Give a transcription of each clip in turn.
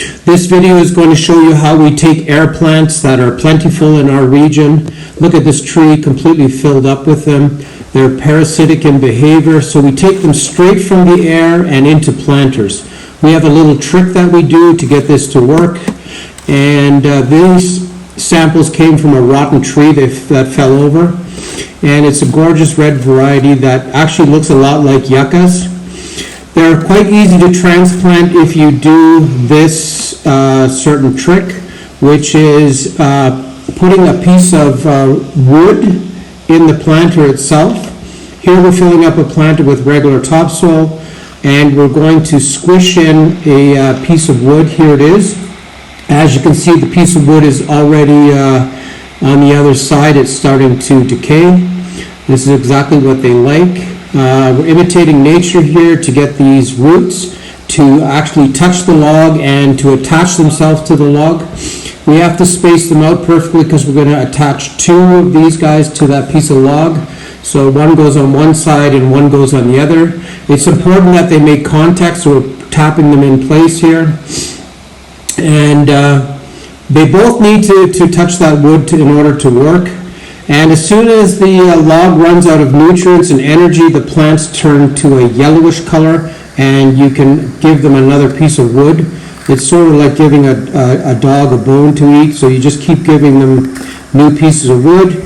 This video is going to show you how we take air plants that are plentiful in our region. Look at this tree completely filled up with them. They're parasitic in behavior, so we take them straight from the air and into planters. We have a little trick that we do to get this to work, and these samples came from a rotten tree that fell over, and it's a gorgeous red variety that actually looks a lot like yuccas. They're quite easy to transplant if you do this certain trick, which is putting a piece of wood in the planter itself. Here we're filling up a planter with regular topsoil, and we're going to squish in a piece of wood. Here it is. As you can see, the piece of wood is already on the other side. It's starting to decay. This is exactly what they like. We're imitating nature here to get these roots to actually touch the log and to attach themselves to the log. We have to space them out perfectly because we're going to attach two of these guys to that piece of log. So one goes on one side and one goes on the other. It's important that they make contact, so we're tapping them in place here. And they both need to touch that wood in order to work. And as soon as the log runs out of nutrients and energy, the plants turn to a yellowish color, and you can give them another piece of wood. It's sort of like giving a dog a bone to eat, so you just keep giving them new pieces of wood.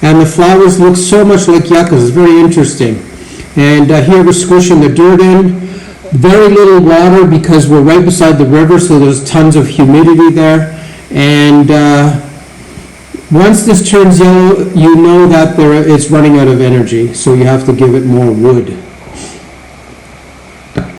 And the flowers look so much like yuccas. It's very interesting. And here we're squishing the dirt in. Very little water because we're right beside the river, so there's tons of humidity there. And once this turns yellow, you know that it's running out of energy, so you have to give it more wood.